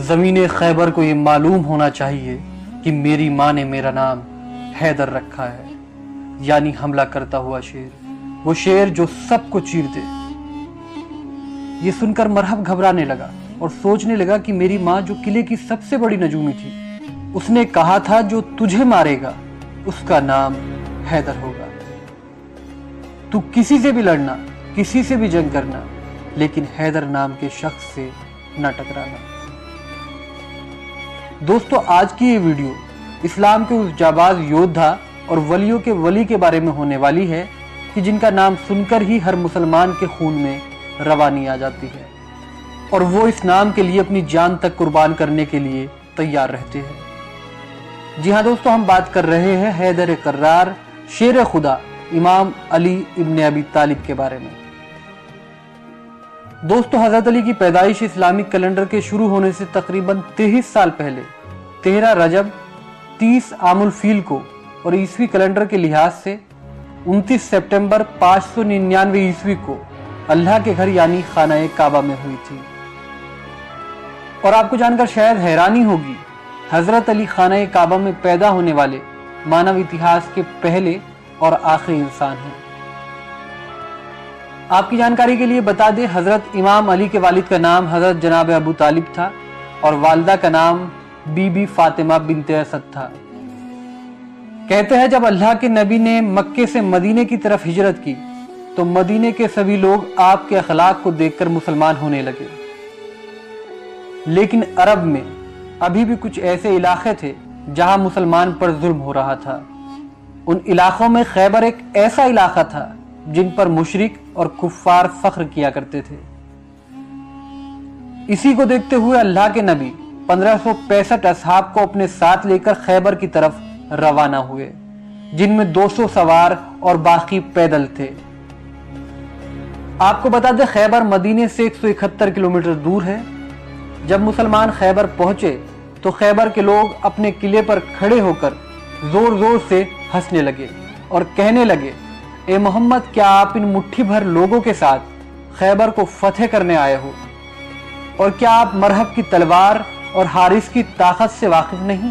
زمین خیبر کو یہ معلوم ہونا چاہیے کہ میری ماں نے میرا نام حیدر رکھا ہے، یعنی حملہ کرتا ہوا شیر، وہ شیر جو سب کو چیر دے۔ یہ سن کر مرحب گھبرانے لگا اور سوچنے لگا کہ میری ماں جو قلعے کی سب سے بڑی نجومی تھی، اس نے کہا تھا جو تجھے مارے گا اس کا نام حیدر ہوگا۔ تو کسی سے بھی لڑنا، کسی سے بھی جنگ کرنا، لیکن حیدر نام کے شخص سے نہ ٹکرانا۔ دوستو، آج کی یہ ویڈیو اسلام کے اس جاباز یودھا اور ولیوں کے ولی کے بارے میں ہونے والی ہے کہ جن کا نام سن کر ہی ہر مسلمان کے خون میں روانی آ جاتی ہے اور وہ اس نام کے لیے اپنی جان تک قربان کرنے کے لیے تیار رہتے ہیں۔ جی ہاں دوستو، ہم بات کر رہے ہیں حیدر کرار، شیر خدا، امام علی ابن ابی طالب کے بارے میں۔ دوستو، حضرت علی کی پیدائش اسلامک کیلنڈر کے شروع ہونے سے تقریباً 23 سال پہلے 13 رجب 30 عام الفیل کو اور عیسوی کیلنڈر کے لحاظ سے 29 سپٹمبر 599 عیسوی کو اللہ کے گھر یعنی خانہ کعبہ میں ہوئی تھی۔ اور آپ کو جان کر شاید حیرانی ہوگی، حضرت علی خانہ کعبہ میں پیدا ہونے والے مانو اتہاس کے پہلے اور آخری انسان ہیں۔ آپ کی جانکاری کے لیے بتا دیں، حضرت امام علی کے والد کا نام حضرت جناب ابو طالب تھا اور والدہ کا نام بی بی فاطمہ بنت اسد تھا۔ کہتے ہیں جب اللہ کے نبی نے مکے سے مدینے کی طرف ہجرت کی تو مدینے کے سبھی لوگ آپ کے اخلاق کو دیکھ کر مسلمان ہونے لگے، لیکن عرب میں ابھی بھی کچھ ایسے علاقے تھے جہاں مسلمان پر ظلم ہو رہا تھا۔ ان علاقوں میں خیبر ایک ایسا علاقہ تھا جن پر مشرک اور کفار فخر کیا کرتے تھے۔ اسی کو دیکھتے ہوئے اللہ کے نبی 1565 اصحاب کو اپنے ساتھ لے کر خیبر کی طرف روانہ ہوئے، جن میں 200 سوار اور باقی پیدل تھے۔ آپ کو بتا دیں خیبر مدینے سے 171 کلومیٹر دور ہے۔ جب مسلمان خیبر پہنچے تو خیبر کے لوگ اپنے قلعے پر کھڑے ہو کر زور زور سے ہنسنے لگے اور کہنے لگے، اے محمد، کیا آپ ان مٹھی بھر لوگوں کے ساتھ خیبر کو فتح کرنے آئے ہو؟ اور کیا آپ مرحب کی تلوار اور حارث کی طاقت سے واقف نہیں؟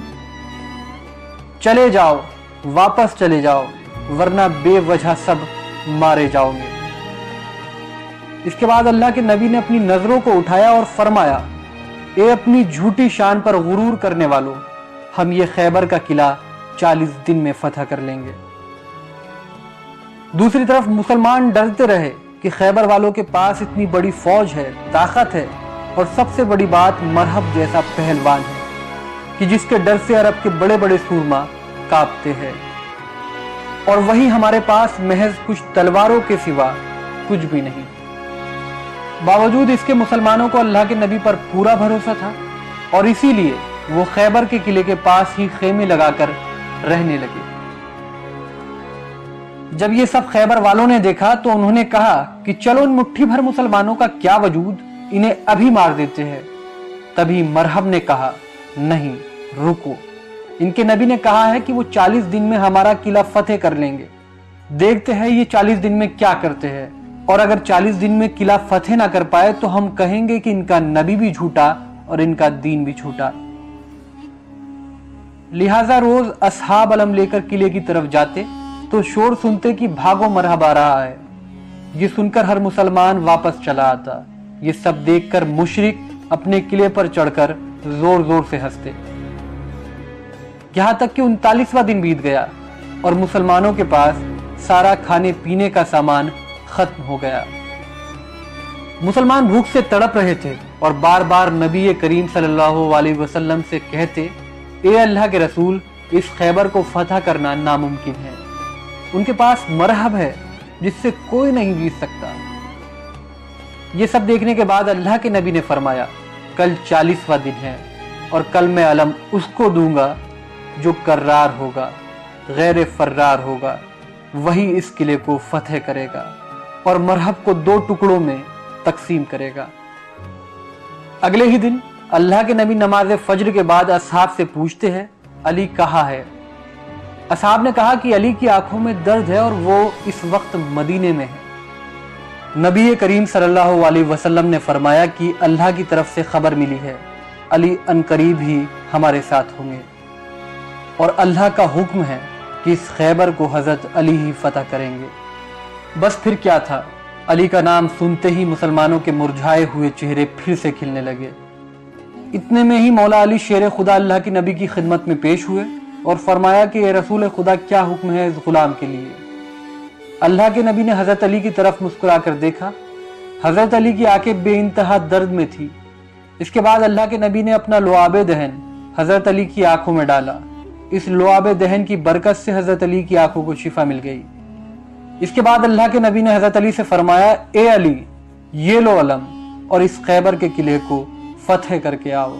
چلے جاؤ، واپس چلے جاؤ، ورنہ بے وجہ سب مارے جاؤ گے۔ اس کے بعد اللہ کے نبی نے اپنی نظروں کو اٹھایا اور فرمایا، اے اپنی جھوٹی شان پر غرور کرنے والوں، ہم یہ خیبر کا قلعہ 40 دن میں فتح کر لیں گے۔ دوسری طرف مسلمان ڈرتے رہے کہ خیبر والوں کے پاس اتنی بڑی فوج ہے، طاقت ہے، اور سب سے بڑی بات مرحب جیسا پہلوان ہے کہ جس کے ڈر سے عرب کے بڑے بڑے سورما کانپتے ہیں، اور وہی ہمارے پاس محض کچھ تلواروں کے سوا کچھ بھی نہیں۔ باوجود اس کے مسلمانوں کو اللہ کے نبی پر پورا بھروسہ تھا اور اسی لیے وہ خیبر کے قلعے کے پاس ہی خیمے لگا کر رہنے لگے۔ جب یہ سب خیبر والوں نے دیکھا تو انہوں نے کہا کہ چلو ان مٹھی بھر مسلمانوں کا کیا وجود، انہیں ابھی مار دیتے ہیں۔ تبھی مرحب نے کہا، نہیں، رکو، ان کے نبی نے کہا ہے کہ وہ 40 دن میں ہمارا قلعہ فتح کر لیں گے، دیکھتے ہیں یہ 40 دن میں کیا کرتے ہیں، اور اگر 40 دن میں قلعہ فتح نہ کر پائے تو ہم کہیں گے کہ ان کا نبی بھی جھوٹا اور ان کا دین بھی جھوٹا۔ لہٰذا روز اصحاب علم لے کر قلعے کی طرف جاتے تو شور سنتے کہ بھاگو مرحب آ رہا ہے۔ یہ سن کر ہر مسلمان واپس چلا آتا۔ یہ سب دیکھ کر مشرک اپنے قلعے پر چڑھ کر زور زور سے ہنستے، یہاں تک کہ 39واں دن بیت گیا اور مسلمانوں کے پاس سارا کھانے پینے کا سامان ختم ہو گیا۔ مسلمان بھوک سے تڑپ رہے تھے اور بار بار نبی کریم صلی اللہ علیہ وسلم سے کہتے، اے اللہ کے رسول، اس خیبر کو فتح کرنا ناممکن ہے، ان کے پاس مرحب ہے جس سے کوئی نہیں جیت سکتا۔ یہ سب دیکھنے کے بعد اللہ کے نبی نے فرمایا، کل 40واں دن ہے اور کل میں علم اس کو دوں گا جو کرار ہوگا، غیر فرار ہوگا، وہی اس قلعے کو فتح کرے گا اور مرحب کو 2 ٹکڑوں میں تقسیم کرے گا۔ اگلے ہی دن اللہ کے نبی نماز فجر کے بعد اصحاب سے پوچھتے ہیں، علی کہاں ہے؟ اصحاب نے کہا کہ علی کی آنکھوں میں درد ہے اور وہ اس وقت مدینے میں ہے۔ نبی کریم صلی اللہ علیہ وسلم نے فرمایا کہ اللہ کی طرف سے خبر ملی ہے، علی عنقریب ہی ہمارے ساتھ ہوں گے، اور اللہ کا حکم ہے کہ اس خیبر کو حضرت علی ہی فتح کریں گے۔ بس پھر کیا تھا، علی کا نام سنتے ہی مسلمانوں کے مرجھائے ہوئے چہرے پھر سے کھلنے لگے۔ اتنے میں ہی مولا علی شیر خدا اللہ کے نبی کی خدمت میں پیش ہوئے اور فرمایا کہ اے رسول خدا، کیا حکم ہے اس غلام کے لیے؟ اللہ کے نبی نے حضرت علی کی طرف مسکرا کر دیکھا۔ حضرت علی کی آنکھیں بے انتہا درد میں تھی۔ اس کے بعد اللہ کے نبی نے اپنا لعاب دہن حضرت علی کی آنکھوں میں ڈالا۔ اس لعاب دہن کی برکت سے حضرت علی کی آنکھوں کو شفا مل گئی۔ اس کے بعد اللہ کے نبی نے حضرت علی سے فرمایا، اے علی، یہ لو علم اور اس خیبر کے قلعے کو فتح کر کے آؤ۔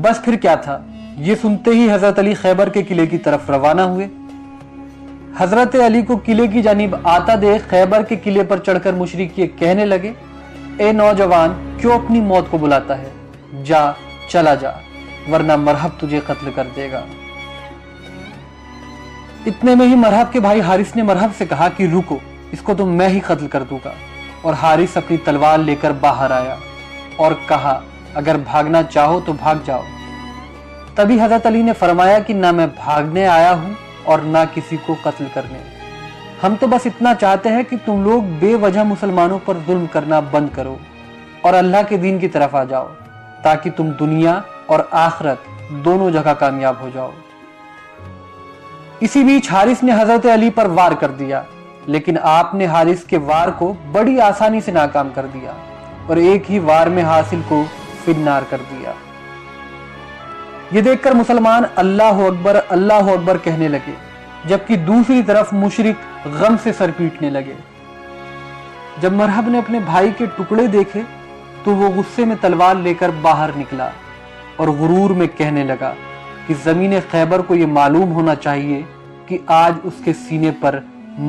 بس پھر کیا تھا، یہ سنتے ہی حضرت علی خیبر کے قلعے کی طرف روانہ ہوئے۔ حضرت علی کو قلعے کی جانب آتا دیکھ خیبر کے قلعے پر چڑھ کر مشرک یہ کہنے لگے، اے نوجوان، کیوں اپنی موت کو بلاتا ہے؟ جا، چلا جا، ورنہ مرحب تجھے قتل کر دے گا۔ اتنے میں ہی مرحب کے بھائی حارث نے مرحب سے کہا کہ رکو، اس کو تو میں ہی قتل کر دوں گا۔ اور حارث اپنی تلوار لے کر باہر آیا اور کہا، اگر بھاگنا چاہو تو بھاگ جاؤ۔ تبھی حضرت علی نے فرمایا کہ نہ میں بھاگنے آیا ہوں اور نہ کسی کو قتل کرنے، ہم تو بس اتنا چاہتے ہیں کہ تم لوگ بے وجہ مسلمانوں پر ظلم کرنا بند کرو اور اللہ کے دین کی طرف آ جاؤ، تاکہ تم دنیا اور آخرت دونوں جگہ کامیاب ہو جاؤ۔ اسی بیچ حارث نے حضرت علی پر وار کر دیا، لیکن آپ نے حارث کے وار کو بڑی آسانی سے ناکام کر دیا اور ایک ہی وار میں حاصل کو فنار کر دیا۔ یہ دیکھ کر مسلمان اللہ اکبر کہنے لگے، جبکہ دوسری طرف مشرک غم سے سر پیٹنے لگے۔ جب مرحب نے اپنے بھائی کے ٹکڑے دیکھے تو وہ غصے میں تلوار لے کر باہر نکلا اور غرور میں کہنے لگا کہ زمین خیبر کو یہ معلوم ہونا چاہیے کہ آج اس کے سینے پر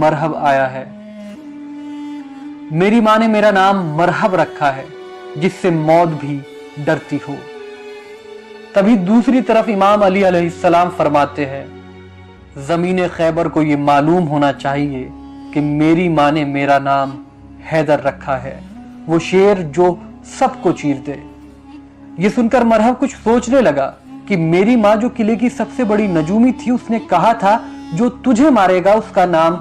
مرحب آیا ہے۔ میری ماں نے میرا نام مرحب رکھا ہے، جس سے موت بھی ڈرتی ہو۔ تبھی دوسری طرف امام علی علیہ السلام فرماتے ہیں، زمین خیبر کو یہ معلوم ہونا چاہیے کہ میری ماں نے میرا نام حیدر رکھا ہے، وہ شیر جو سب کو چیر دے۔ یہ سن کر مرحب کچھ سوچنے لگا کہ میری ماں جو قلعے کی سب سے بڑی نجومی تھی، اس نے کہا تھا جو تجھے مارے گا اس کا نام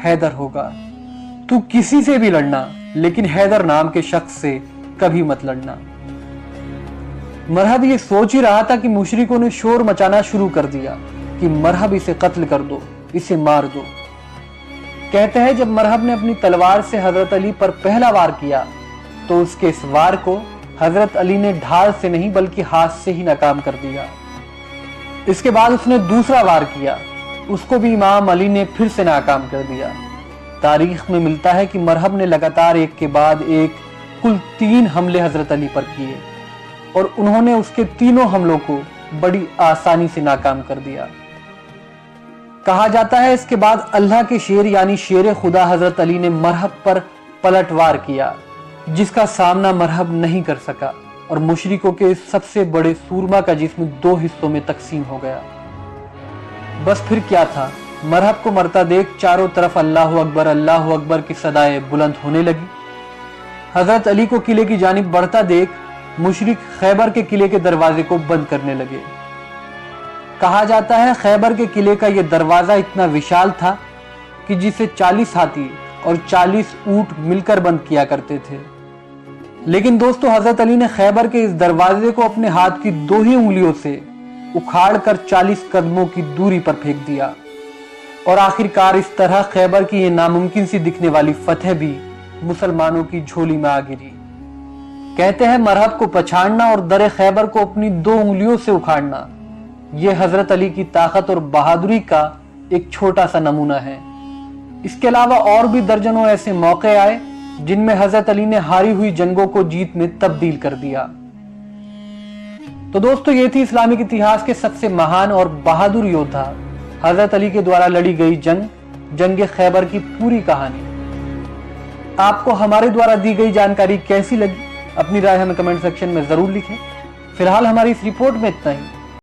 حیدر ہوگا۔ تو کسی سے بھی لڑنا، لیکن حیدر نام کے شخص سے کبھی مت لڑنا۔ مرحب یہ سوچ ہی رہا تھا کہ مشرکوں نے شور مچانا شروع کر دیا کہ مرحب اسے قتل کر دو، اسے مار دو۔ کہتے ہیں جب مرحب نے اپنی تلوار سے حضرت علی پر پہلا وار کیا تو اس کے اس وار کو حضرت علی نے ڈھال سے نہیں بلکہ ہاتھ سے ہی ناکام کر دیا۔ اس کے بعد اس نے دوسرا وار کیا، اس کو بھی امام علی نے پھر سے ناکام کر دیا۔ تاریخ میں ملتا ہے کہ مرحب نے لگاتار ایک کے بعد ایک کل 3 حملے حضرت علی پر کیے اور انہوں نے اس کے تینوں حملوں کو بڑی آسانی سے ناکام کر دیا۔ کہا جاتا ہے اس کے بعد اللہ کے شیر یعنی شیر خدا حضرت علی نے مرحب پر پلٹ وار کیا، جس کا سامنا مرحب نہیں کر سکا اور مشرکوں کے سب سے بڑے سورما کا جسم 2 حصوں میں تقسیم ہو گیا۔ بس پھر کیا تھا، مرحب کو مرتا دیکھ چاروں طرف اللہ اکبر کی صدائیں بلند ہونے لگی۔ حضرت علی کو قلعے کی جانب بڑھتا دیکھ مشرک خیبر کے قلعے کے دروازے کو بند کرنے لگے۔ کہا جاتا ہے خیبر کے قلعے کا یہ دروازہ اتنا وشال تھا کہ جسے 40 ہاتھی اور 40 اونٹ مل کر بند کیا کرتے تھے۔ لیکن دوستو، حضرت علی نے خیبر کے اس دروازے کو اپنے ہاتھ کی 2 ہی انگلیوں سے اکھاڑ کر 40 قدموں کی دوری پر پھینک دیا اور آخرکار اس طرح خیبر کی یہ ناممکن سی دکھنے والی فتح بھی مسلمانوں کی جھولی میں آ گری۔ کہتے ہیں مرحب کو پچھاڑنا اور در خیبر کو اپنی 2 انگلیوں سے اکھاڑنا، یہ حضرت علی کی طاقت اور بہادری کا ایک چھوٹا سا نمونہ ہے۔ اس کے علاوہ اور بھی درجنوں ایسے موقع آئے جن میں حضرت علی نے ہاری ہوئی جنگوں کو جیت میں تبدیل کر دیا۔ تو دوستو، یہ تھی اسلامک اتہاس کے سب سے مہان اور بہادر یودھا حضرت علی کے دوارا لڑی گئی جنگ خیبر کی پوری کہانی۔ آپ کو ہمارے دوارا دی گئی جانکاری کیسی لگی؟ اپنی رائے ہمیں کمنٹ سیکشن میں ضرور لکھیں۔ فی الحال ہماری اس رپورٹ میں اتنا ہی۔